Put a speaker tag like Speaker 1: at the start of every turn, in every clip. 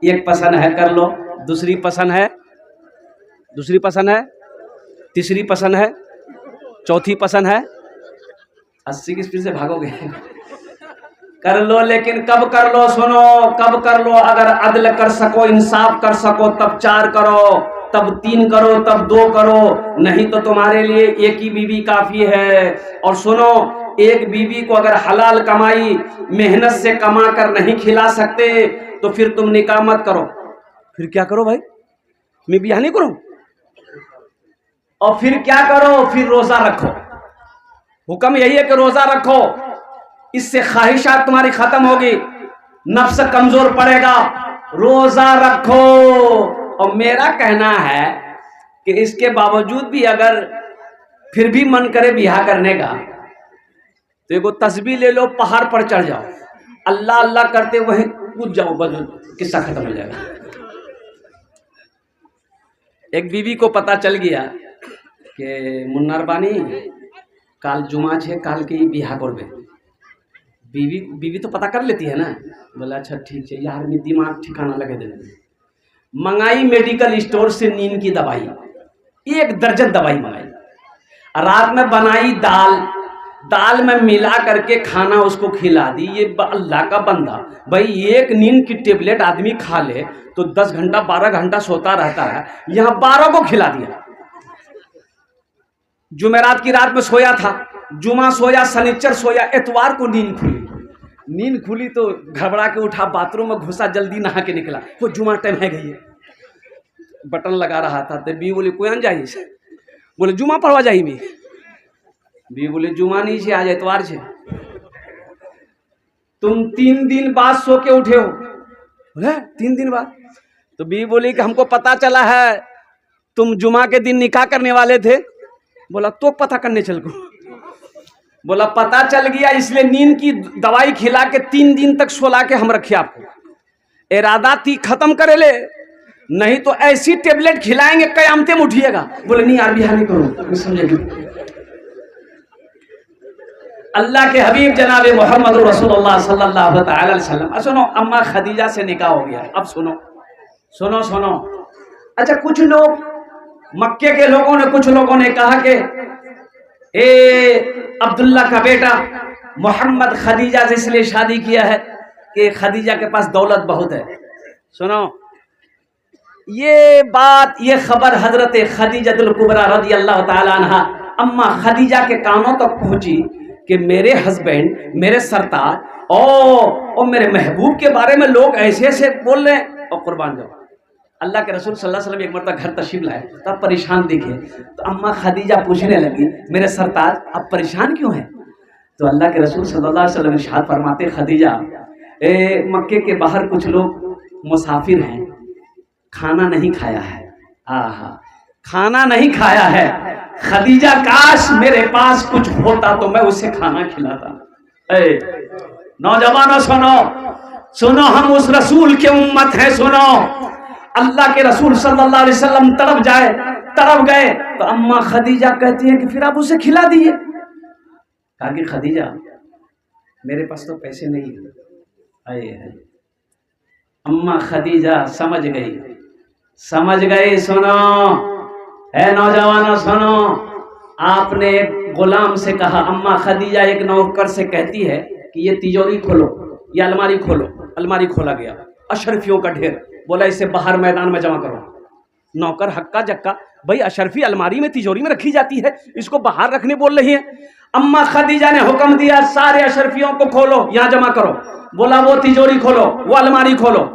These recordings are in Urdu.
Speaker 1: ایک پسند ہے کر لو، دوسری پسند ہے، تیسری پسند ہے، چوتھی پسند ہے، 80 کی اسپیڈ سے بھاگو گے کر لو، لیکن کب کر لو؟ سنو، کب کر لو؟ اگر عدل کر سکو، انصاف کر سکو تب 4 کرو، تب 3 کرو، تب 2 کرو، نہیں تو تمہارے لیے ایک ہی بیوی کافی ہے۔ اور سنو، ایک بیوی کو اگر حلال کمائی محنت سے کما کر نہیں کھلا سکتے تو پھر تم نکاح مت کرو۔ پھر کیا کرو بھائی؟ میں بیاہ نہیں کروں؟ اور پھر کیا کرو؟ پھر روزہ رکھو۔ حکم یہی ہے کہ روزہ رکھو، اس سے خواہشات تمہاری ختم ہوگی، نفس کمزور پڑے گا۔ روزہ رکھو۔ اور میرا کہنا ہے کہ اس کے باوجود بھی اگر پھر بھی من کرے بیاہ کرنے کا تو ایک تسبیح لے لو، پہاڑ پر چڑھ جاؤ، اللہ اللہ کرتے وہیں کود جاؤ، بس قصہ ختم ہو جائے گا۔ ایک بیوی کو پتا چل گیا کہ منار بانی کال جمعہ ہے، کال کی بیاہ کربے۔ بیوی تو پتا کر لیتی ہے نا، بولا اچھا ٹھیک ہے یار، میں دماغ ٹھکانا لگے دے۔ منگائی میڈیکل اسٹور سے نیند کی دوائی، 1 درجن دوائی منگائی، رات میں بنائی دال میں ملا کر کے کھانا اس کو کھلا دی۔ یہ اللہ کا بندہ بھائی، 1 نیند کی ٹیبلٹ آدمی کھا لے تو 10 گھنٹہ 12 گھنٹہ سوتا رہتا ہے، یہاں 12 کو کھلا دیا۔ جمعرات کی رات میں سویا تھا، جمعہ سویا، سنیچر سویا، اتوار کو نیند کھلی تو گھبرا کے اٹھا، باتھ روم میں گھسا، جلدی نہا کے نکلا، وہ جمعہ ٹائم ہے گئی ہے، بٹن لگا رہا تھا تو بی بولے کوئی آن جائیے، بولے جمعہ پڑھوا جائیے میں، بی بولے جمعہ نہیں چھے، آج اتوار چھے، تم 3 دن بعد سو کے اٹھے ہو۔ بولے 3 دن بعد؟ تو بی بولی کہ ہم کو پتا چلا ہے تم جمعہ کے دن نکاح کرنے والے تھے۔ بولا تو پتا کرنے چل کو؟ بولا پتا چل گیا، اس لیے نیند کی دوائی کھلا کے 3 دن تک سولا کے ہم رکھے آپ کو، ارادہ تھی ختم کرے لے، نہیں تو ایسی ٹیبلٹ کھلائیں گے قیامتیں میں اٹھیے گا۔ بولے نہیں یار بیاہ نہیں کروں، سمجھے گی؟ اللہ کے حبیب جناب محمد رسول اللہ صلی اللہ تعالی علیہ وسلم، سنو، اما خدیجہ سے نکاح ہو گیا۔ اب سنو، اچھا کچھ لوگ مکے کے لوگوں نے، کچھ لوگوں نے کہا کہ اے عبداللہ کا بیٹا محمد خدیجہ سے اس لیے شادی کیا ہے کہ خدیجہ کے پاس دولت بہت ہے۔ سنو، یہ بات، یہ خبر حضرت خدیجہ الکبریٰ رضی اللہ تعالی عنہا اما خدیجہ کے کانوں تک پہنچی کہ میرے ہسبینڈ، میرے سرتاج اور میرے محبوب کے بارے میں لوگ ایسے ایسے بول رہے ہیں۔ اور قربان جاؤ، اللہ کے رسول صلی اللہ علیہ وسلم ایک مرتبہ گھر تشریف لائے، تب پریشان دیکھے تو اما خدیجہ پوچھنے لگی میرے سرتاج اب پریشان کیوں ہیں؟ تو اللہ کے رسول صلی اللہ علیہ وسلم ارشاد فرماتے خدیجہ، مکے کے باہر کچھ لوگ مسافر ہیں، کھانا نہیں کھایا ہے، کھانا نہیں کھایا ہے، خدیجہ کاش میرے پاس کچھ ہوتا تو میں اسے کھانا کھلاتا۔ نوجوانوں سنو، ہم اس رسول کی امت ہیں۔ سنو، اللہ کے رسول صلی اللہ علیہ وسلم طرف گئے تو اما خدیجہ کہتی ہیں کہ پھر آپ اسے کھلا دیئے۔ کہا کہ خدیجہ میرے پاس تو پیسے نہیں ہیں۔ اما خدیجہ سمجھ گئی۔ سنو اے نوجوانوں سنو، آپ نے ایک غلام سے کہا، اما خدیجہ ایک نوکر سے کہتی ہے کہ یہ تجوری کھولو، یہ الماری کھولو۔ الماری کھولا گیا، اشرفیوں کا ڈھیر، بولا اسے باہر میدان میں جمع کرو۔ نوکر ہکا جکا، بھائی اشرفی الماری میں تجوری میں رکھی جاتی ہے، اس کو باہر رکھنے بول رہی ہے۔ اما خدیجہ نے حکم دیا سارے اشرفیوں کو کھولو، یہاں جمع کرو۔ بولا وہ تجوری کھولو، وہ الماری کھولو،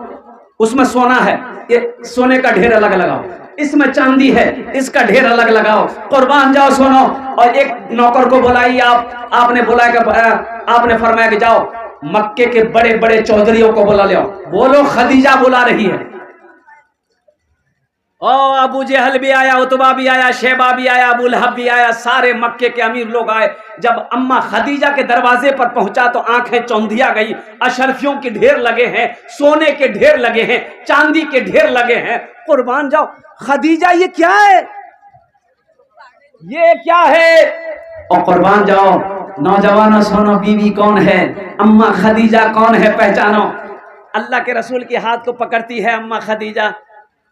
Speaker 1: اس میں سونا ہے، یہ سونے کا ڈھیر الگ لگاؤ، اس میں چاندی ہے، اس کا ڈھیر الگ لگاؤ۔ قربان جاؤ سنو، اور ایک نوکر کو بلائی، آپ نے بلایا کہ آپ نے فرمایا کہ جاؤ مکے کے بڑے بڑے چودھریوں کو بلا لے آؤ۔ بولو خدیجہ بلا رہی ہے۔ ابو جہل بھی آیا، عتبہ بھی آیا، شیبہ بھی آیا، ابو لہب بھی آیا، سارے مکے کے امیر لوگ آئے۔ جب اما خدیجہ کے دروازے پر پہنچا تو آنکھیں چوندھیا گئی، اشرفیوں کے ڈھیر لگے ہیں، سونے کے ڈھیر لگے ہیں، چاندی کے ڈھیر لگے ہیں۔ قربان جاؤ خدیجہ یہ کیا ہے، یہ کیا ہے؟ اور قربان جاؤ نوجوانوں سنو، بیوی کون ہے، اما خدیجہ کون ہے، پہچانو۔ اللہ کے رسول کے ہاتھ کو پکڑتی ہے اماں خدیجہ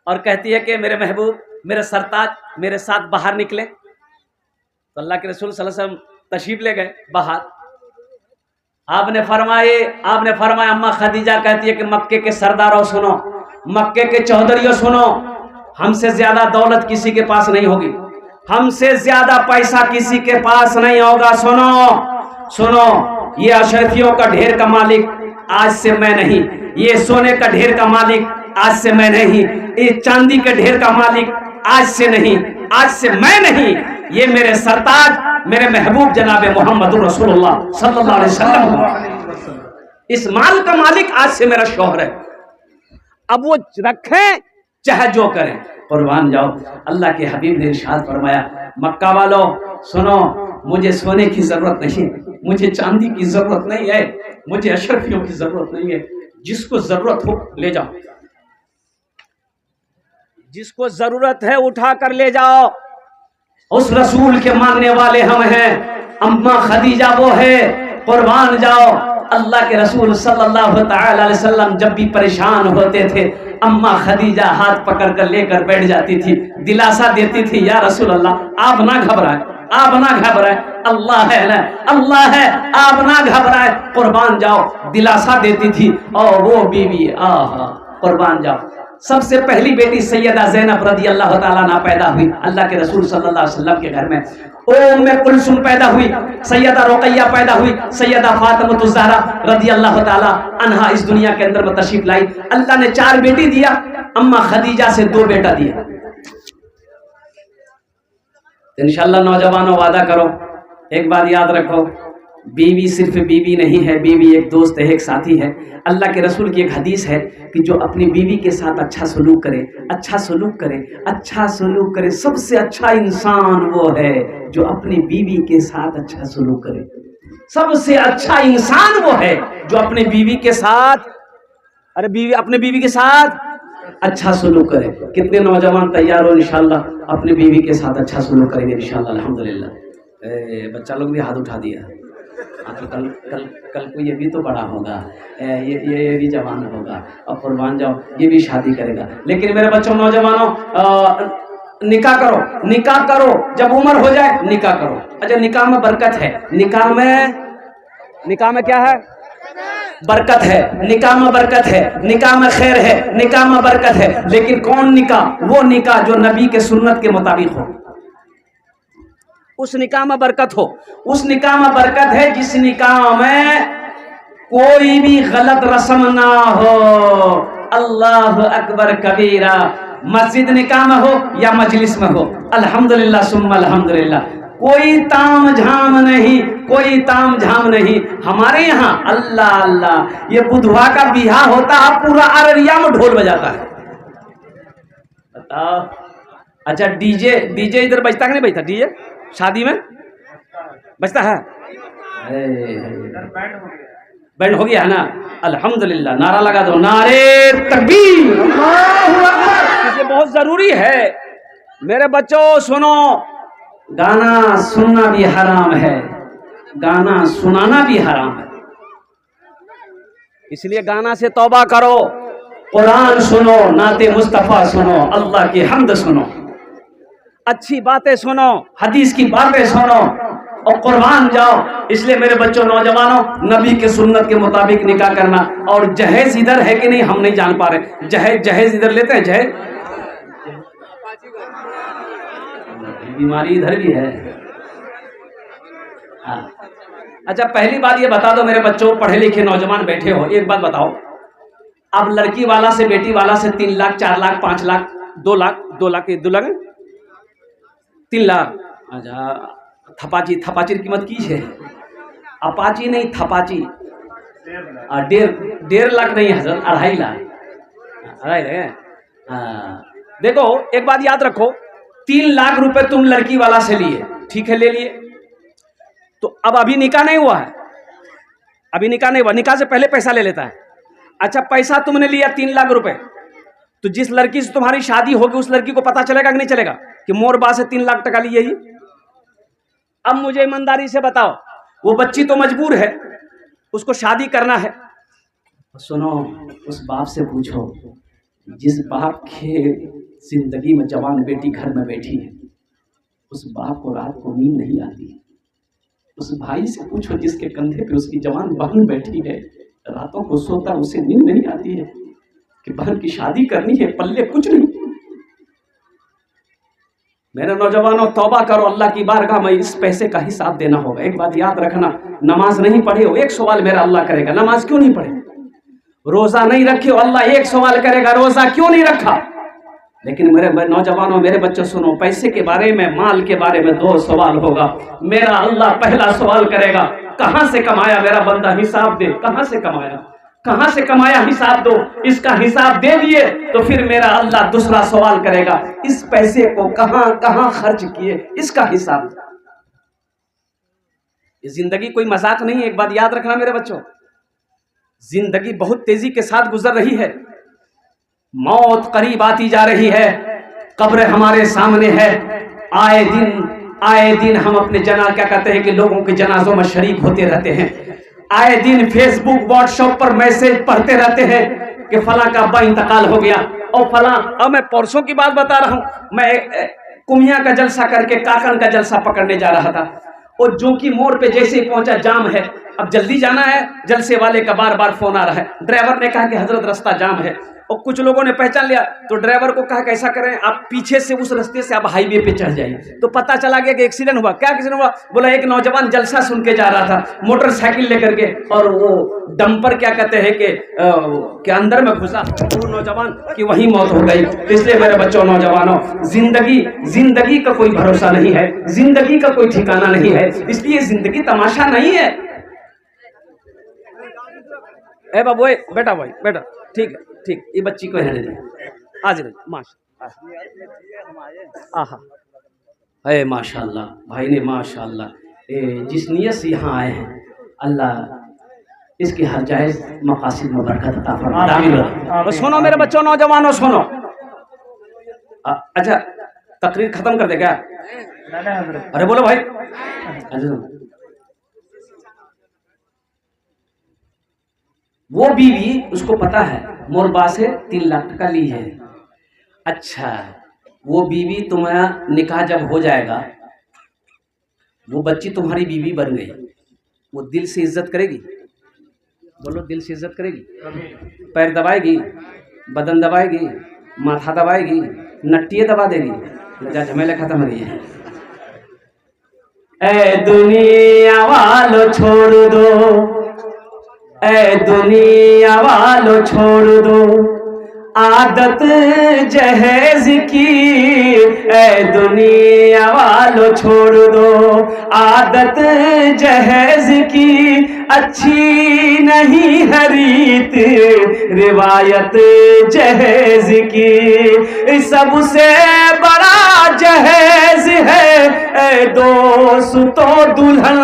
Speaker 1: اور کہتی ہے کہ میرے محبوب، میرے سرتاج، میرے ساتھ باہر نکلے. تو اللہ کے رسول صلی اللہ علیہ وسلم تشریف لے گئے باہر. آپ نے فرمایا اماں خدیجہ کہتی ہے کہ مکے کے سرداروں سنو، مکے کے چودھریوں سنو، ہم سے زیادہ دولت کسی کے پاس نہیں ہوگی، ہم سے زیادہ پیسہ کسی کے پاس نہیں ہوگا. سنو، یہ اشرفیوں کا ڈھیر کا مالک آج سے میں نہیں، یہ سونے کا ڈھیر کا مالک آج سے میں نہیں، یہ چاندی کے ڈھیر کا مالک آج سے میں نہیں، یہ میرے سرتاج، میرے محبوب جناب محمد رسول اللہ صلی اللہ علیہ وسلم، اس مال کا مالک آج سے میرا شوہر ہے. اب وہ رکھیں چاہے جو کریں، قربان جاؤ. اللہ کے حبیب نے ارشاد فرمایا مکہ والوں سنو، مجھے سونے کی ضرورت نہیں، مجھے چاندی کی ضرورت نہیں ہے، مجھے اشرفیوں کی ضرورت نہیں ہے. جس کو ضرورت ہو لے جاؤ، جس کو ضرورت ہے اٹھا کر لے جاؤ. اس رسول کے ماننے والے ہم ہیں، اماں خدیجہ وہ ہے. قربان جاؤ. اللہ کے رسول صلی اللہ تعالی علیہ وسلم جب بھی پریشان ہوتے تھے اماں خدیجہ ہاتھ پکڑ کر لے کر بیٹھ جاتی تھی، دلاسا دیتی تھی یا رسول اللہ آپ نہ گھبرائیں، اللہ ہے نا، اللہ ہے، آپ نہ گھبرائیں. قربان جاؤ، دلاسا دیتی تھی. اور وہ بیوی قربان جاؤ، سب سے پہلی بیٹی سیدہ زینب رضی اللہ تعالیٰ عنہ پیدا ہوئی اللہ کے رسول صلی اللہ علیہ وسلم کے گھر میں. ام کلثوم پیدا ہوئی، سیدہ رقیہ پیدا ہوئی، سیدہ فاطمہ الزہرا رضی اللہ تعالیٰ عنہا اس دنیا کے اندر میں تشریف لائی. اللہ نے 4 بیٹی دیا، اماں خدیجہ سے 2 بیٹا دیا. انشاءاللہ نوجوانوں وعدہ کرو، ایک بات یاد رکھو، بیوی صرف بیوی نہیں ہے، بیوی ایک دوست ہے، ایک ساتھی ہے. اللہ کے رسول کی ایک حدیث ہے کہ جو اپنی بیوی کے ساتھ اچھا سلوک کرے، سب سے اچھا انسان وہ ہے جو اپنی بیوی کے ساتھ اچھا سلوک کرے. سب سے اچھا انسان وہ ہے جو اپنی بیوی کے ساتھ اپنے بیوی کے ساتھ اچھا سلوک کرے. کتنے نوجوان تیار ہو انشاءاللہ اپنی بیوی کے ساتھ اچھا سلوک کریں گے انشاءاللہ الحمدللہ. بچہ لوگ بھی ہاتھ اٹھا دیا. کل کو یہ بھی تو بڑا ہوگا، یہ بھی جوان ہوگا، اور قربان جاؤ یہ بھی شادی کرے گا. لیکن میرے بچوں نوجوانوں نکاح کرو جب عمر ہو جائے نکاح کرو. اچھا نکاح میں برکت ہے، نکاح میں کیا ہے؟ برکت ہے. نکاح میں برکت ہے، نکاح میں خیر ہے، نکاح میں برکت ہے. لیکن کون نکاح؟ وہ نکاح جو نبی کے سنت کے مطابق ہو، اس نکاح میں برکت ہو. اس نکاح میں برکت ہے جس نکاح میں کوئی بھی غلط رسم نہ ہو. اللہ اکبر کبیرہ. مسجد نکاح میں ہو یا مجلس میں ہو، الحمدللہ ثم الحمدللہ، کوئی تام جھام نہیں. ہمارے یہاں اللہ یہ بدھوا کا بیاہ ہوتا ہے پورا ارریا میں ڈھول بجاتا ہے. بتاؤ. اچھا ڈی جے ادھر بجتا کہ نہیں بجتا؟ ڈی جے شادی میں بجتا ہے؟ بینڈ ہو گیا ہے نا، الحمدللہ. نعرہ لگا دو، نعرے تکبیر. یہ بہت ضروری ہے. میرے بچوں سنو، گانا سننا بھی حرام ہے، گانا سنانا بھی حرام ہے. اس لیے گانا سے توبہ کرو. قرآن سنو، نعت مصطفیٰ سنو، اللہ کی حمد سنو، اچھی باتیں سنو، حدیث کی باتیں سنو اور قربان جاؤ. اس لیے میرے بچوں نوجوانوں نبی کے سنت کے مطابق نکاح کرنا. اور جہیز ادھر ہے کہ نہیں ہم نہیں جان پا رہے. جہیز ادھر لیتے ہیں؟ جہیز بیماری ادھر بھی ہے. اچھا پہلی بات یہ بتا دو میرے بچوں، پڑھے لکھے نوجوان بیٹھے ہو، ایک بات بتاؤ، اب لڑکی والا سے بیٹی والا سے 3 لاکھ 4 لاکھ 5 لاکھ 2 لاکھ 3 لاکھ. اچھا تھپاچی کی قیمت کی ہے؟ اپاچی نہیں، تھپاچی. 1.5 لاکھ نہیں حضرت، 2.5 لاکھ. دیکھو ایک بات یاد رکھو، 3 لاکھ روپے تم لڑکی والا سے لیے، ٹھیک ہے لے لیے، تو اب ابھی نکاح نہیں ہوا ہے، نکاح سے پہلے پیسہ لے لیتا ہے. اچھا پیسہ تم نے لیا 3 لاکھ روپے، تو جس لڑکی سے تمہاری شادی ہوگی اس لڑکی کو پتا چلے گا کہ نہیں چلے گا کہ مور با سے 3 لاکھ ٹکا لیے ہی؟ اب مجھے ایمانداری سے بتاؤ، وہ بچی تو مجبور ہے، اس کو شادی کرنا ہے، سنو اس باپ سے پوچھو جس باپ کے زندگی میں جوان بیٹی گھر میں بیٹھی ہے، اس باپ کو رات کو نیند نہیں آتی. اس بھائی سے پوچھو جس کے کندھے پہ اس کی جوان بہن بیٹھی ہے، راتوں کو سوتا اسے نیند نہیں آتی ہے کہ بہن کی شادی کرنی ہے، پلے کچھ نہیں. میرے نوجوانوں توبہ کرو اللہ کی بارگاہ میں، اس پیسے کا حساب دینا ہوگا. ایک بات یاد رکھنا، نماز نہیں پڑھے ہو ایک سوال میرا اللہ کرے گا، نماز کیوں نہیں پڑھے؟ روزہ نہیں رکھے ہو اللہ ایک سوال کرے گا، روزہ کیوں نہیں رکھا؟ لیکن میرے نوجوانوں میرے بچوں سنو، پیسے کے بارے میں مال کے بارے میں 2 سوال ہوگا. میرا اللہ پہلا سوال کرے گا کہاں سے کمایا میرا بندہ، حساب دے. کہاں سے کمایا، کہاں سے کمایا حساب دو. اس کا حساب دے دیے تو پھر میرا اللہ دوسرا سوال کرے گا اس پیسے کو کہاں کہاں خرچ کیے، اس کا حساب. یہ زندگی کوئی مذاق نہیں ہے. ایک بات یاد رکھنا میرے بچوں، زندگی بہت تیزی کے ساتھ گزر رہی ہے، موت قریب آتی جا رہی ہے، قبر ہمارے سامنے ہے. آئے دن ہم اپنے کیا کہتے ہیں کہ لوگوں کے جنازوں میں شریک ہوتے رہتے ہیں. آئے دن فیس بک واٹس ایپ پر میسج پڑھتے رہتے ہیں کہ فلاں کا ابا انتقال ہو گیا اور فلاں. اب میں پرسوں کی بات بتا رہا ہوں، میں کمیاں کا جلسہ کر کے کاکن کا جلسہ پکڑنے جا رہا تھا، اور جو کی موڑ پہ جیسے ہی پہنچا جام ہے، اب جلدی جانا ہے، جلسے والے کا بار بار فون آ رہا ہے. ڈرائیور نے کہا کہ حضرت رستہ جام ہے، اور کچھ لوگوں نے پہچان لیا تو ڈرائیور کو کہا کہ ایسا کریں آپ پیچھے سے اس رستے سے آپ ہائی وے پہ چڑھ جائیں. تو پتہ چلا گیا کہ ایکسیڈنٹ ہوا. کیا ایکسیڈنٹ ہوا؟ بولا ایک نوجوان جلسہ سن کے جا رہا تھا موٹر سائیکل لے کر کے، اور وہ ڈمپر کیا کہتے ہیں کہ اندر میں گھسا وہ نوجوان کی وہی موت ہو گئی. اس لیے میرے بچوں نوجوانوں، زندگی کا کوئی بھروسہ نہیں ہے، زندگی کا کوئی ٹھکانہ نہیں ہے. اس لیے زندگی تماشا نہیں ہے. اے بابو بیٹا بھائی بیٹا، ٹھیک ہے ٹھیک، یہ بچی کو رہنے دیں. آج ماشاء اللہ بھائی نے ماشاء اللہ جس نیت سے یہاں آئے ہیں اللہ اس کی ہر جائز مقاصد میں برکت عطا فرمائے. سنو میرے بچوں نوجوانوں سنو. اچھا تقریر ختم کر دے کیا؟ ارے بولو بھائی. وہ بیوی اس کو پتا ہے موربا سے 3 لاکھ ٹکا لی ہے. اچھا وہ بیوی تمہارا نکاح جب ہو جائے گا، وہ بچی تمہاری بیوی بن گئی، وہ دل سے عزت کرے گی؟ بولو دل سے عزت کرے گی؟ پیر دبائے گی، بدن دبائے گی، ماتھا دبائے گی، نٹیے دبا دے گی؟ جھمیلے ختم ہو گئی ہے. اے دنیا والو چھوڑ دو، اے دنیا والو چھوڑ دو عادت جہیز کی، اے دنیا والو چھوڑ دو عادت جہیز کی. اچھی نہیں ریت روایت جہیز کی، سب سے بڑا جہیز ہے اے دوستو دلہن،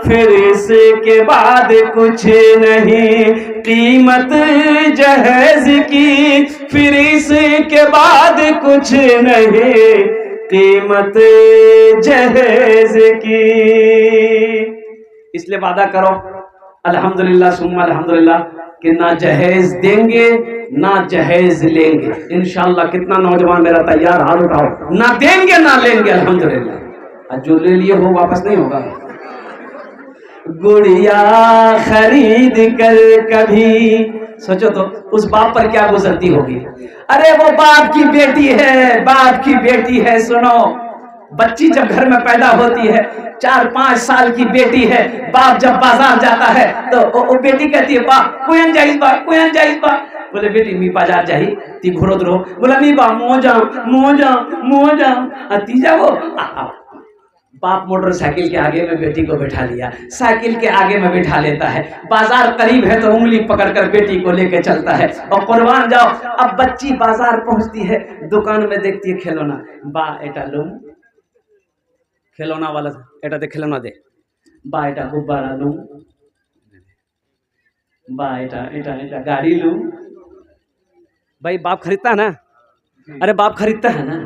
Speaker 1: پھر اس کے بعد کچھ نہیں قیمت جہیز کی، پھر اس کے بعد کچھ نہیں قیمت جہیز کی. اس لیے وعدہ کرو الحمدللہ ثم الحمدللہ کہ نہ جہیز دیں گے نہ جہیز لیں گے انشاءاللہ. کتنا نوجوان میرا تیار ہاتھ اٹھاؤ، نہ دیں گے نہ لیں گے الحمدللہ. جو لے لیے ہو واپس نہیں ہوگا. گڑیا خرید کر کبھی سوچو تو اس باپ پر کیا گزرتی ہوگی. ارے وہ باپ کی بیٹی ہے، باپ کی بیٹی ہے. سنو بچی جب گھر میں پیدا ہوتی ہے 4-5 سال کی بیٹی ہے، باپ جب بازار جاتا ہے تو وہ بیٹی کہتی ہے باپ کوئن جائز با کوئن جائز با. بولے بیٹی می بازار جاہی تی گھرو درو. بولا می با موجا تیجا وہ باپ موٹر سائیکل کے آگے میں بیٹی کو بٹھا لیا، سائیکل کے آگے میں بٹھا لیتا ہے. بازار قریب ہے تو انگلی پکڑ کر بیٹی کو لے کے چلتا ہے. اور قربان جاؤ اب بچی بازار پہنچتی ہے، دکان میں دیکھتی ہے کھلونا، با ایٹا لوں کھلونا والا ایٹا دے کھلونا دے، با ایٹا غبارہ لوں، با ایٹا گاڑی لوں. بھائی باپ خریدتا ہے نا؟ ارے باپ خریدتا ہے نا.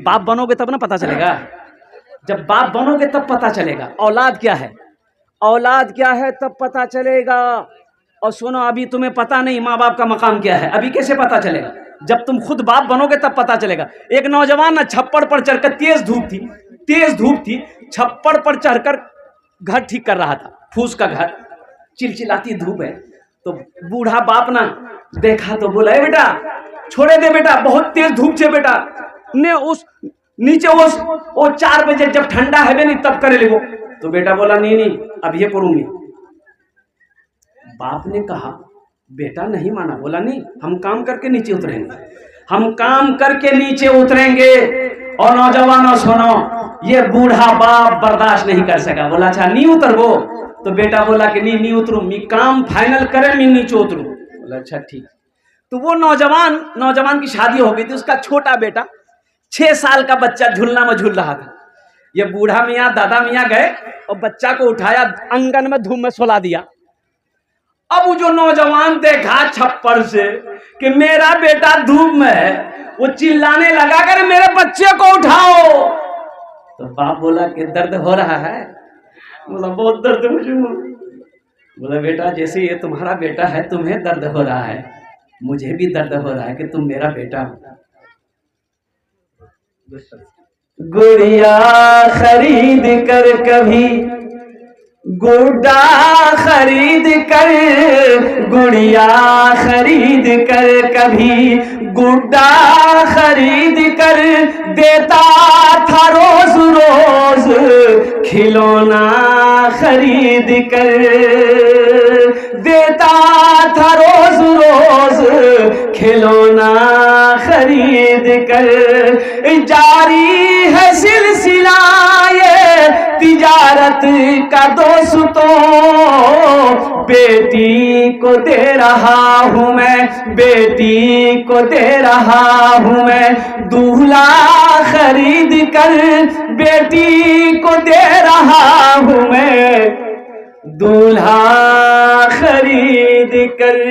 Speaker 1: باپ بنو گے تب نا پتا چلے گا. جب باپ بنو گے تب پتا چلے گا اولاد کیا ہے، اولاد کیا ہے تب پتا چلے گا. اور سنو ابھی تمہیں پتا نہیں ماں باپ کا مقام کیا ہے، ابھی کیسے پتا چلے گا؟ جب تم خود باپ بنو گے تب پتا چلے گا۔ ایک نوجوان نہ چھپڑ پر چڑھ کر، تیز دھوپ تھی، چھپڑ پر چڑھ کر گھر ٹھیک کر رہا تھا، پھوس کا گھر، چلچلاتی دھوپ ہے۔ تو بوڑھا باپ نہ دیکھا تو بولا، اے بیٹا چھوڑے دے بیٹا، بہت تیز دھوپ چھے بیٹا نے اس نیچے وہ 4 بجے جب ٹھنڈا ہے نہیں تب کرے لگو۔ تو بیٹا بولا نہیں اب یہ کروں گی۔ باپ نے کہا بیٹا نہیں مانا، بولا نہیں ہم کام کر کے نیچے اتریں گے، ہم کام کر کے نیچے اتریں گے۔ اور نوجوانوں سنو، یہ بوڑھا باپ برداشت نہیں کر سکا، بولا اچھا نہیں اتر وہ؟ تو بیٹا بولا کہ نہیں اتروں، میں کام فائنل کرے میں نیچے اتروں۔ بولا اچھا ٹھیک۔ تو وہ نوجوان کی شادی ہو گئی تھی، اس کا چھوٹا بیٹا 6 سال کا بچہ جھولنا میں جھول رہا تھا۔ یہ بوڑھا میاں دادا میاں گئے اور بچہ کو اٹھایا، آنگن میں دھوپ میں سلا دیا۔ اب وہ جو نوجوان دیکھا چھپر سے کہ میرا بیٹا دھوپ میں ہے، وہ چلانے لگا کر میرے بچے کو اٹھاؤ۔ تو باپ بولا کہ درد ہو رہا ہے؟ بولا بہت درد مجھے۔ بولا بیٹا جیسے یہ تمہارا بیٹا ہے تمہیں درد ہو رہا ہے، مجھے بھی درد ہو رہا ہے کہ تم میرا بیٹا ہو۔ گڑیا خرید کر کبھی گڈا خرید کر، گڑیا خرید کر کبھی گڈا خرید کر، دیتا تھا روز روز کھلونا خرید کر، دیتا تھا روز روز کھلونا خرید کر۔ جاری ہے سلسلہ یہ تجارت کا دوستوں، بیٹی کو دے رہا ہوں میں، بیٹی کو دے رہا ہوں میں دولہا خرید کر، بیٹی کو دے رہا ہوں میں دولہا خرید کر۔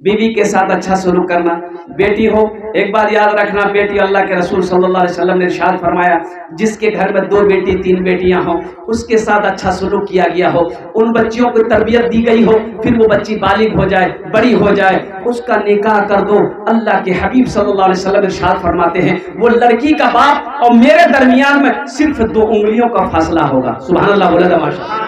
Speaker 1: بیوی کے ساتھ اچھا سلوک کرنا۔ بیٹی ہو، ایک بات یاد رکھنا، بیٹی اللہ کے رسول صلی اللہ علیہ وسلم نے ارشاد فرمایا جس کے گھر میں 2 بیٹی 3 بیٹیاں ہوں، اس کے ساتھ اچھا سلوک کیا گیا ہو، ان بچیوں کو تربیت دی گئی ہو، پھر وہ بچی بالغ ہو جائے، بڑی ہو جائے، اس کا نکاح کر دو۔ اللہ کے حبیب صلی اللہ علیہ وسلم ارشاد فرماتے ہیں وہ لڑکی کا باپ اور میرے درمیان میں صرف 2 انگلیوں کا فاصلہ ہوگا۔ سبحان اللہ، بولے ماشاء اللہ۔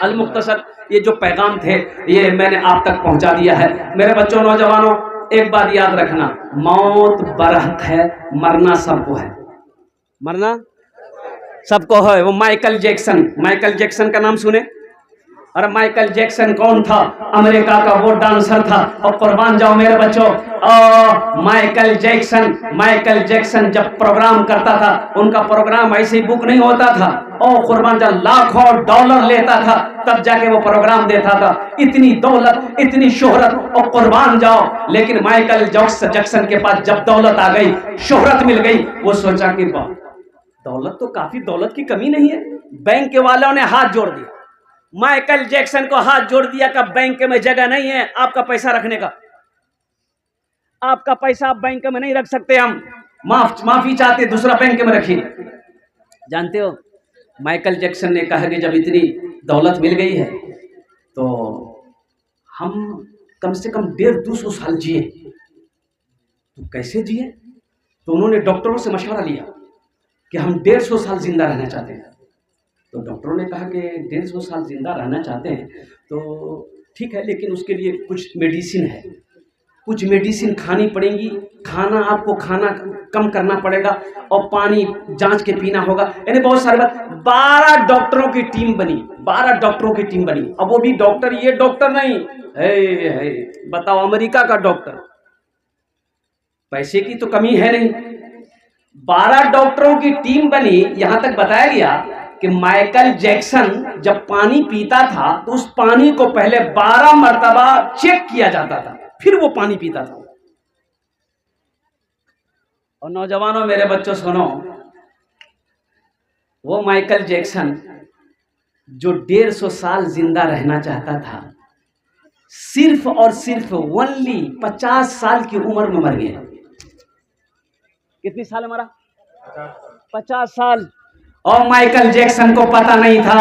Speaker 1: المختصر یہ جو پیغام تھے یہ میں نے آپ تک پہنچا دیا ہے۔ میرے بچوں نوجوانوں، ایک بات یاد رکھنا، موت برحق ہے، مرنا سب کو ہے، مرنا سب کو ہے۔ وہ مائیکل جیکسن کا نام سنے؟ اور مائیکل جیکسن کون تھا؟ امریکہ کا وہ ڈانسر تھا۔ اور قربان جاؤ میرے بچوں، مائیکل جیکسن جب پروگرام کرتا تھا، ان کا پروگرام ایسے ہی بک نہیں ہوتا تھا، اور قربان جاؤ لاکھوں ڈالر لیتا تھا تب جا کے وہ پروگرام دیتا تھا۔ اتنی دولت، اتنی شہرت، اور قربان جاؤ، لیکن مائیکل جیکسن کے پاس جب دولت آ گئی، شہرت مل گئی، وہ سوچا کہ دولت تو کافی، دولت کی کمی نہیں ہے۔ بینک کے والوں نے ہاتھ جوڑ دیا، مائیکل جیکسن کو ہاتھ جوڑ دیا کہ بینک میں جگہ نہیں ہے آپ کا پیسہ رکھنے کا، آپ کا پیسہ آپ بینک میں نہیں رکھ سکتے، ہم معافی چاہتے، دوسرا بینک میں رکھیے۔ جانتے ہو مائیکل جیکسن نے کہا کہ جب اتنی دولت مل گئی ہے تو ہم کم سے کم 150-200 سال جیے۔ تو کیسے جیے؟ تو انہوں نے ڈاکٹروں سے مشورہ لیا کہ ہم 150 سال زندہ رہنا چاہتے ہیں۔ تو ڈاکٹروں نے کہا کہ 150 سال زندہ رہنا چاہتے ہیں تو ٹھیک ہے، لیکن اس کے لیے کچھ میڈیسن ہے، کچھ میڈیسن کھانی پڑیں گی، کھانا آپ کو کھانا کم کرنا پڑے گا، اور پانی جانچ کے پینا ہوگا، یعنی بہت ساری بات۔ 12 ڈاکٹروں کی ٹیم بنی، 12 ڈاکٹروں کی ٹیم بنی۔ اب وہ بھی ڈاکٹر، یہ ڈاکٹر نہیں ہے، بتاؤ امریکہ کا ڈاکٹر، پیسے کی تو کمی ہے نہیں۔ 12 ڈاکٹروں کی ٹیم بنی۔ یہاں تک بتایا گیا کہ مائیکل جیکسن جب پانی پیتا تھا تو اس پانی کو پہلے 12 مرتبہ چیک کیا جاتا تھا، پھر وہ پانی پیتا تھا۔ اور نوجوانوں میرے بچوں سنو، وہ مائیکل جیکسن جو 150 سال زندہ رہنا چاہتا تھا، صرف اور صرف 50 سال کی عمر میں مر گیا۔ کتنی سال مرا؟ 50 سال۔ اور مائیکل جیکسن کو پتا نہیں تھا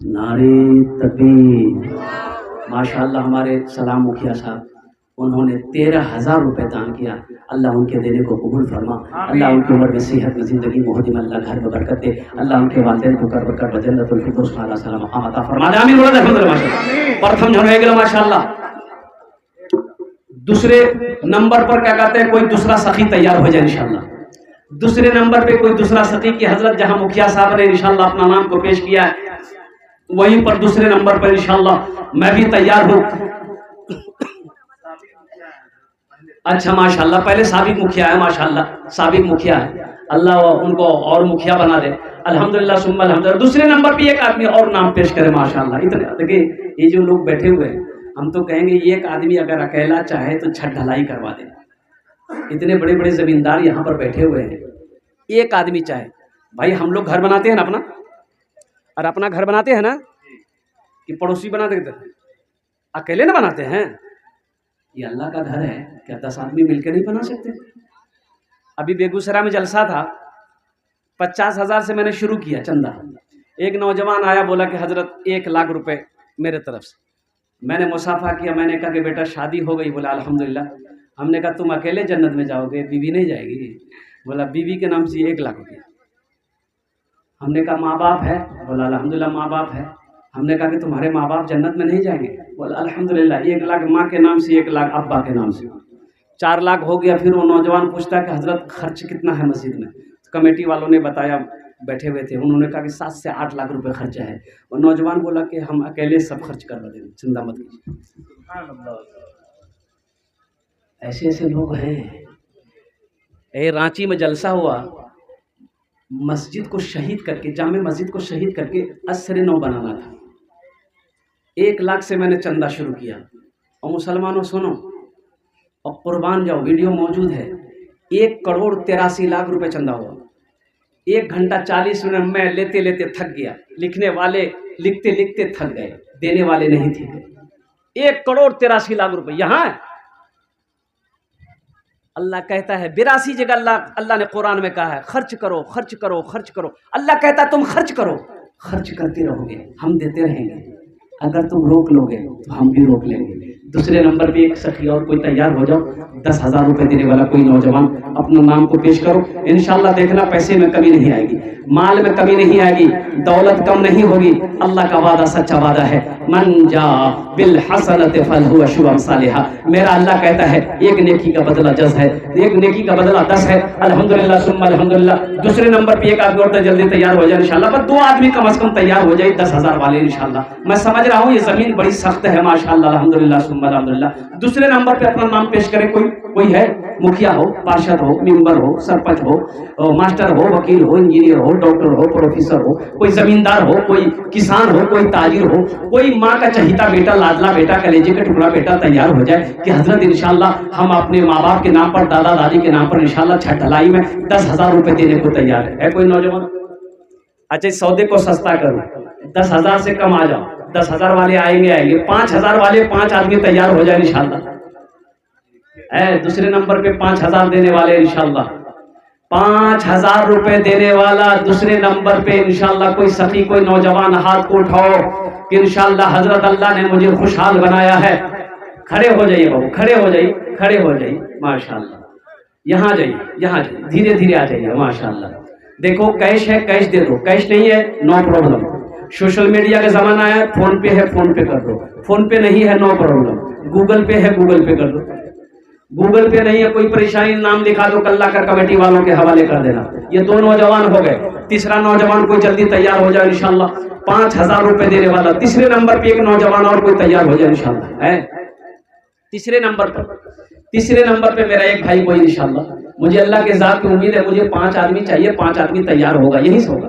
Speaker 1: نعرے تکبیر، ماشاء اللہ۔ ہمارے سلام مکھیا صاحب انہوں نے 13,000 روپے دان کیا، اللہ ان کے دینے کو قبول فرما، اللہ ان کی عمر میں صحت میں زندگی محدم، اللہ گھر میں برکت دے، اللہ ان کے والدین کو کر برکت جنت الفردوس میں اعلیٰ سلام مقام عطا فرما دے، آمین بولو الحمدللہ ماشاءاللہ۔ پرتھم جھن ہو گیا ماشاءاللہ۔ دوسرے نمبر پر کیا کہتے ہیں، کوئی دوسرا سخی تیار ہو جائے انشاءاللہ۔ دوسرے نمبر پہ کوئی دوسرا سخی کی حضرت جہاں مکھیا صاحب نے انشاءاللہ اپنا نام کو پیش کیا ہے، وہیں پر دوسرے نمبر پر انشاءاللہ میں بھی تیار ہوں۔ اچھا ماشاءاللہ، پہلے سابق مکھیا ہے، ماشاءاللہ سابق مکھیا ہے، اللہ ان کو اور مکھیا بنا دے، الحمدللہ ثم الحمدللہ۔ دوسرے نمبر پہ ایک آدمی اور نام پیش کرے ماشاءاللہ۔ اتنے دیکھیں یہ جو لوگ بیٹھے ہوئے ہیں، ہم تو کہیں گے ایک آدمی اگر اکیلا چاہے تو چھت ڈھلائی کروا دے، اتنے بڑے بڑے زمیندار یہاں پر بیٹھے ہوئے ہیں، ایک آدمی چاہے۔ بھائی ہم لوگ گھر بناتے ہیں نا اپنا، اور اپنا گھر بناتے ہیں نا کہ پڑوسی بنا دیتے ہیں، اکیلے نہ بناتے ہیں، یہ اللہ کا گھر ہے، کیا 10 آدمی مل کے نہیں بنا سکتے؟ ابھی بیگوسرا میں جلسہ تھا، 50,000 سے میں نے شروع کیا چندہ۔ ایک نوجوان آیا، بولا کہ حضرت 1,00,000 روپے میرے طرف سے۔ میں نے مصافحہ کیا، میں نے کہا کہ بیٹا شادی ہو گئی؟ بولا الحمدللہ۔ ہم نے کہا تم اکیلے جنت میں جاؤ گے، بیوی نہیں جائے گی؟ بولا بیوی کے نام سے 1,00,000 روپیہ۔ ہم نے کہا ماں باپ ہے؟ بولا الحمدللہ ماں باپ ہے۔ ہم نے کہا کہ تمہارے ماں باپ جنت میں نہیں جائیں گے؟ بولا الحمدللہ 1,00,000 ماں کے نام سے، 1,00,000 ابا کے نام سے، 4,00,000 ہو گیا۔ پھر وہ نوجوان پوچھتا کہ حضرت خرچ کتنا ہے مسجد میں؟ کمیٹی والوں نے بتایا، بیٹھے ہوئے تھے، انہوں نے کہا کہ 7 سے 8 لاکھ روپے خرچہ ہے۔ اور نوجوان بولا کہ ہم اکیلے سب خرچ کروا دیں گے، چندہ مت کیجیے۔ ایسے ایسے لوگ ہیں۔ رانچی میں جلسہ ہوا، مسجد کو شہید کر کے، جامع مسجد کو شہید کر کے عصر نو بنانا تھا۔ 1,00,000 سے میں نے چندہ شروع کیا، اور مسلمانوں سنو اور قربان جاؤ، ویڈیو موجود ہے، 1,83,00,000 روپے چندہ ہوا۔ 1 گھنٹہ 40 منٹ میں لیتے لیتے تھک گیا، لکھنے والے لکھتے لکھتے تھک گئے، دینے والے نہیں تھے۔ 1,83,00,000 روپے یہاں ہے۔ اللہ کہتا ہے 82 جگہ اللہ نے قرآن میں کہا ہے خرچ کرو خرچ کرو خرچ کرو۔ اللہ کہتا ہے تم خرچ کرو، خرچ کرتے رہو گے، ہم دیتے رہیں گے۔ اگر تم روک لو گے تو ہم بھی روک لیں گے۔ دوسرے نمبر پہ ایک سخی اور کوئی تیار ہو جاؤ، 10,000 روپے دینے والا کوئی نوجوان اپنا نام کو پیش کرو۔ انشاءاللہ دیکھنا پیسے میں کمی نہیں آئے گی، مال میں کمی نہیں آئے گی، دولت کم نہیں ہوگی۔ اللہ کا وعدہ سچا وعدہ ہے، من جاء بالحسنۃ فلہ عشر امثالھا۔ میرا اللہ کہتا ہے ایک نیکی کا بدلہ 10 ہے، ایک نیکی کا بدلہ 10 ہے۔ الحمدللہ ثم الحمدللہ۔ دوسرے نمبر پہ ایک آدمی اور جلدی تیار ہو جائے انشاءاللہ، بس 2 آدمی کم از کم تیار ہو جائے 10,000 والے انشاءاللہ۔ میں سمجھ رہا ہوں یہ زمین بڑی سخت ہے ماشاءاللہ، الحمدللہ ثم الحمدللہ۔ دوسرے نمبر پہ اپنا نام پیش کرے، کوئی ہے، مکھیا ہو، پارشد ہو، ممبر ہو، سرپنچ ہو، ماسٹر ہو، وکیل ہو، انجینئر ہو، ڈاکٹر ہو، پروفیسر ہو، کوئی زمیندار ہو، کوئی کسان ہو، کوئی تاجر ہو، کوئی ماں کا چہیتا بیٹا، لاڈلا بیٹا، کلیجے کا ٹکڑا بیٹا تیار ہو جائے کہ حضرت انشاءاللہ ہم اپنے ماں باپ کے نام پر، دادا دادی کے نام پر انشاءاللہ چھت ڈھلائی میں 10,000 روپے دینے کو تیار ہے کوئی نوجوان؟ اچھا اس سودے کو سستا کرو، 10,000 سے کم آ جاؤ، 10,000 والے آئیں گے، 5,000 والے 5 آدمی تیار ہو جائے انشاءاللہ۔ دوسرے نمبر پہ 5,000 دینے والے انشاءاللہ، 5,000 روپے دینے والا دوسرے نمبر پہ انشاءاللہ کوئی سخی، کوئی نوجوان ہاتھ کو اٹھاؤ کہ انشاءاللہ حضرت اللہ نے مجھے خوشحال بنایا ہے۔ کھڑے ہو جائیے بابو، کھڑے ہو جائیے، کھڑے ہو جائیے ماشاءاللہ۔ یہاں جائیے، یہاں جائیے، دھیرے دھیرے آ جائیے ماشاءاللہ۔ دیکھو کیش ہے کیش دے دو، کیش نہیں ہے نو پرابلم۔ سوشل میڈیا کا زمانہ ہے، فون پے ہے فون پے کر دو، فون پے نہیں ہے نو پرابلم، گوگل پے ہے گوگل پے کر دو، گوگل پے نہیں ہے کوئی پریشانی نام لکھا دو، کلہ کر کمیٹی والوں کے حوالے کر دینا۔ یہ 2 نوجوان ہو گئے، تیسرا نوجوان کوئی جلدی تیار ہو جائے انشاءاللہ، 5,000 روپے دینے والا۔ تیسرے نمبر پہ ایک نوجوان اور کوئی تیار ہو جائے انشاءاللہ ہے تیسرے نمبر پہ میرا ایک بھائی کوئی انشاءاللہ۔ مجھے اللہ کے ذات کی امید ہے، مجھے 5 آدمی چاہیے، 5 آدمی تیار ہوگا، یہی سے ہوگا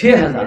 Speaker 1: 6,000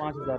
Speaker 2: 5,000।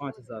Speaker 2: 5,000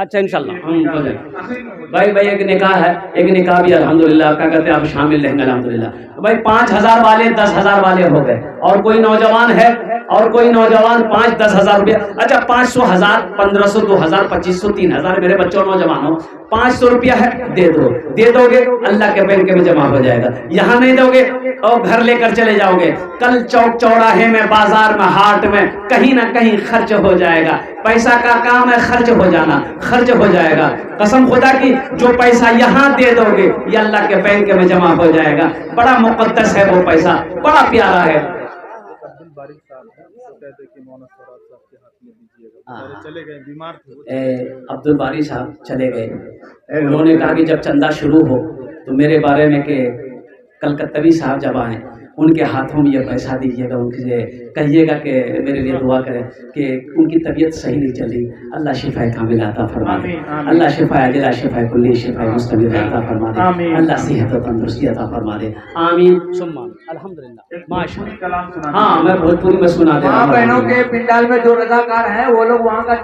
Speaker 1: اچھا انشاءاللہ ہم ہو جائے گا بھائی ایک نکاح ہے, ایک نکاح بھی الحمدللہ کیا کہتے ہیں آپ شامل رہیں گے الحمدللہ. بھائی 5,000 والے 10,000 والے ہو گئے, اور کوئی نوجوان ہے, اور کوئی نوجوان 5-10 ہزار روپیہ, اچھا 500 1000 1500 2000 2500 3000 میرے بچوں نوجوانوں 500 روپیہ ہے دے دو گے اللہ کے بینک میں جمع ہو جائے گا. یہاں نہیں دو گے اور گھر لے کر چلے جاؤ گے, کل چوک چوراہے میں بازار میں ہاٹ میں کہیں نہ کہیں خرچ ہو جائے گا. پیسہ کا کام ہے خرچ ہو جانا, خرچ ہو جائے گا. قسم خدا کی جو پیسہ یہاں دے دو گے یہ اللہ کے بینک میں جمع ہو جائے گا. بڑا مقدس ہے وہ پیسہ, بڑا پیارا ہے.
Speaker 2: عبد الباری صاحب ہیں, وہ کہتے ہیں کہ مولانا سوراب صاحب کے ہاتھ میں دیجیے گا, بیچارے چلے گئے, بیمار تھے.
Speaker 1: عبد الباری صاحب چلے گئے, انہوں نے کہا کہ جب چندہ شروع ہو تو میرے بارے میں کہ کلکتوی صاحب جب آئیں ان کے ہاتھوں میں یہ پیسہ دیجیے گا, ان سے کہیے گا کہ میرے لیے دعا کریں کہ ان کی طبیعت صحیح نہیں چل رہی, اللہ شفا کامل عطا فرما دے, اللہ شفا عاجلہ شفا کلی شفا مستمر عطا فرما دے, اللہ صحت و تندرستی عطا فرما دے, آمین ثم الحمدللہ. ماشاءاللہ ہاں میں بھوجپوری میں سنا دے رہا ہوں.
Speaker 3: ماں بہنوں کے پنڈال میں جو رضاکار ہیں وہ لوگ وہاں کا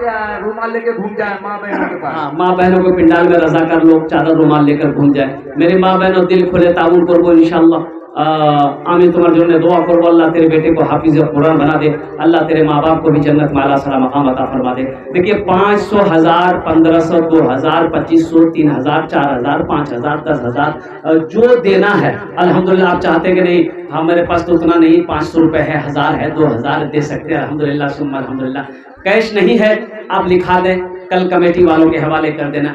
Speaker 3: رومال لے کے گھوم جائیں ماں بہنوں کے پاس.
Speaker 1: ہاں ماں بہنوں کے پنڈال میں رضاکار لوگ چادر رومال لے کر گھوم جائیں. میری ماں بہنوں دل کھلے تعاون کرو انشاءاللہ. آمین. تمہارے جو نے دعا کرو اللہ تیرے بیٹے کو حافظ قرآن بنا دے, اللہ تیرے ماں باپ کو بھی جنت میں اعلیٰ سلا مقام عطا فرما دے. دیکھیے 500 1000 1500 2000 2500 3000 4000 5000 10000 جو دینا ہے الحمدللہ. آپ چاہتے کہ نہیں ہمارے پاس تو اتنا نہیں, 500 روپے ہے, 1000 ہے, 2000 دے سکتے ہیں الحمدللہ ثم الحمدللہ. کیش نہیں ہے آپ لکھا دیں, کل کمیٹی والوں کے حوالے کر دینا,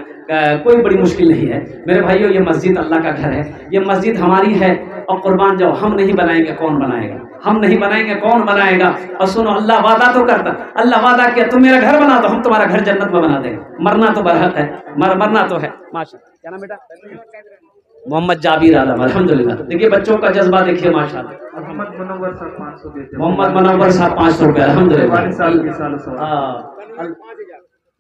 Speaker 1: کوئی بڑی مشکل نہیں ہے. میرے بھائیو یہ مسجد اللہ کا گھر ہے, یہ مسجد ہماری ہے, اور قربان جاؤ ہم نہیں بنائیں گے کون بنائے گا, ہم نہیں بنائیں گے کون بنائے گا. اور سنو اللہ وعدہ تو کرتا, اللہ وعدہ کیا تم میرا گھر بنا دو ہم تمہارا گھر جنت میں بنا دیں گے. مرنا تو برحق ہے, مرنا تو ہے. ماشاءاللہ کیا نام بیٹا؟ محمد جابر عالم الحمدللہ. دیکھیے بچوں کا جذبہ دیکھیے ماشاءاللہ.
Speaker 4: محمد منور صاحب 500 دیتے ہیں.
Speaker 1: محمد منور صاحب 500 روپے الحمدللہ.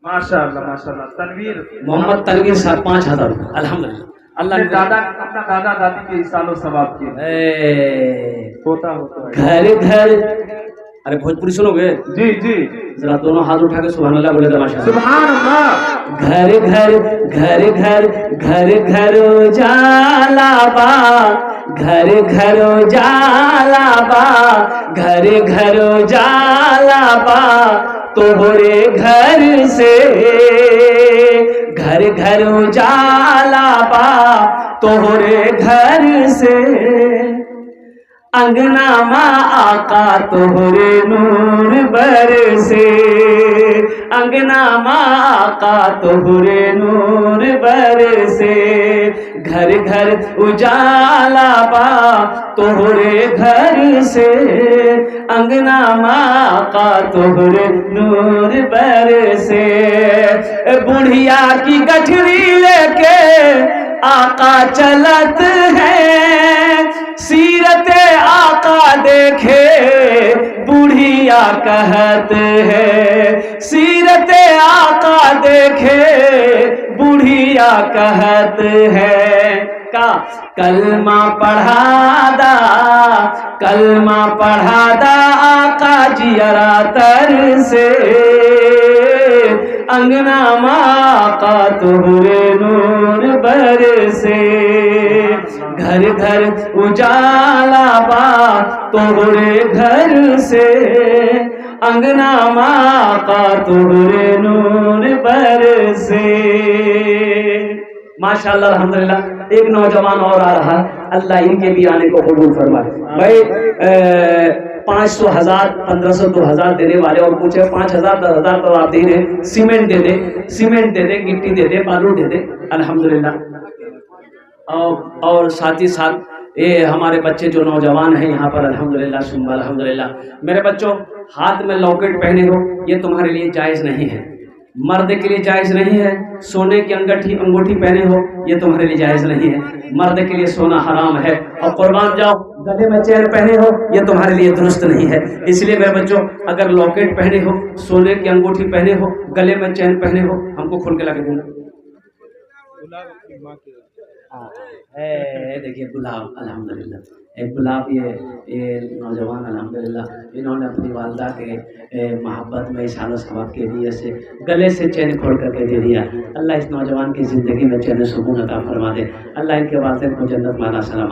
Speaker 4: ماشاءاللہ ماشاءاللہ. تنویر
Speaker 1: محمد تنویر صاحب 5000 روپے الحمدللہ. اللہ
Speaker 4: اپنے دادا اپنا دادا دادی کے احسان و ثواب کے ہوتا
Speaker 1: گھر گھر. ارے بھوجپوری سنو گے؟
Speaker 4: جی جی
Speaker 1: ذرا دونوں ہاتھ اٹھا کے سبحان اللہ بولے ماشاءاللہ.
Speaker 4: سبحان اللہ.
Speaker 1: گھر گھر گھر گھر گھر گھر اجالا با, گھر گھر اجالا با, گھر گھر اجالا با, تمہارے گھر سے گھر گھر اجالا با, تمہارے گھر سے انگنا ماں آقا تمہارے نور برسے, انگنا ماں آقا تمہارے نور برسے. گھر گھر اجالا با تمہارے گھر سے, انگنا ماں آقا تمہارے نور برسے. بڑھیا کی گٹھری لے کے آقا چلت ہے, سیرت آقا دیکھے بڑھیا کہت ہے, سیرت آقا دیکھے بڑھیا کہت ہے. کا کلمہ پڑھا دا, کلمہ پڑھا دا آقا جیرا تر سے, انگنا ماں آقا تمہارے نور برسے. گھر گھر اجالا با تمہارے گھر سے, انگنا ماں آقا تمہارے نور برسے. ماشاءاللہ الحمدللہ. ایک نوجوان اور آ رہا ہے, اللہ ان کے بھی آنے کو قبول فرمائے. بھائی 500 1000 1500 2000 دینے والے اور پوچھے 5000 10000 تو آپ دے رہے, سیمنٹ دے دے, سیمنٹ دے دے, گٹی دے دے, بالو دے دے الحمدللہ. اور ساتھ ہی ساتھ یہ ہمارے بچے جو نوجوان ہیں یہاں پر الحمدللہ ثم الحمدللہ. میرے بچوں ہاتھ میں لاکٹ پہنے ہو یہ تمہارے لیے جائز نہیں ہے, مرد کے لیے جائز نہیں ہے. سونے کی انگوٹھی پہنے ہو یہ تمہارے لیے جائز نہیں ہے, مرد کے لیے سونا حرام ہے. اور قربان جاؤ گلے میں چین پہنے ہو یہ تمہارے لیے درست نہیں ہے. اس لیے میرے بچوں اگر لاکٹ پہنے ہو, سونے کی انگوٹھی پہنے ہو, گلے میں چین پہنے ہو, ہم کو کھول کے لا کے دینا. دیکھیے گلاب الحمدللہ، ایک گلاب یہ نوجوان الحمدللہ انہوں نے اپنی والدہ کے محبت میں اشارہ ثواب کے لیے سے گلے سے چین کھول کر کے دے دیا۔ اللہ اس نوجوان کی زندگی میں چین سکون عطا فرما دے، اللہ ان کے والدین کو جنت والا سلام۔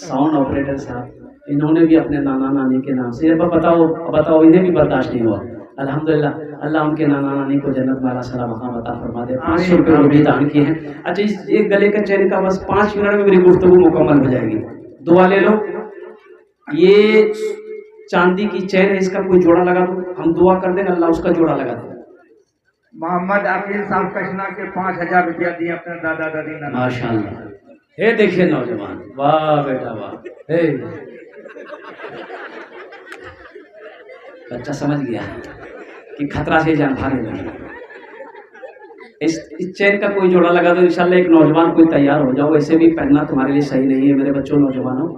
Speaker 1: ساؤنڈ آپریٹر صاحب انہوں نے بھی اپنے نانا نانی کے نام سے بتاؤ انہیں بھی برداشت نہیں ہوا۔ الحمدللہ اللہ ان کے نانا نانی کو جنت والا سارا مقام عطا فرما دے۔ 500 روپے وہ بھی دان کیے ہیں۔ اچھا اس ایک گلے کا چین کا بس 5 منٹ میں میری گفتگو مکمل ہو جائے گی، دعا لے لو۔ یہ چاندی کی چین ہے، اس کا کوئی جوڑا لگا دو، ہم دعا کر دیں اللہ اس کا جوڑا لگا دے۔
Speaker 3: محمد عقیل صاحب کشنا کے 5000 روپیہ دیے اپنے دادا دادی نے۔
Speaker 1: ماشاء اللہ، یہ دیکھیے نوجوان، واہ بیٹا واہ، بچہ سمجھ گیا کہ خطرہ سے جان بھاگے گا۔ اس چین کا کوئی جوڑا لگا دو انشاءاللہ۔ ایک نوجوان کوئی تیار ہو جاؤ، ایسے بھی پہننا تمہارے لیے صحیح نہیں ہے میرے بچوں نوجوانوں،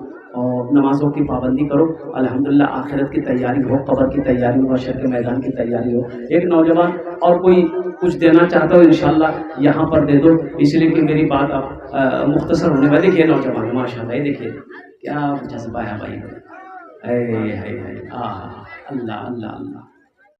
Speaker 1: اور نمازوں کی پابندی کرو۔ الحمدللہ آخرت کی تیاری ہو، قبر کی تیاری ہو، حشر کے میدان کی تیاری ہو۔ ایک نوجوان اور کوئی کچھ دینا چاہتا ہو انشاءاللہ یہاں پر دے دو، اس لیے کہ میری بات اب مختصر ہونے والی۔ دیکھیے نوجوان ماشاءاللہ، یہ دیکھیے کیا جذبہ ہے بھائی، اللہ اللہ اللہ۔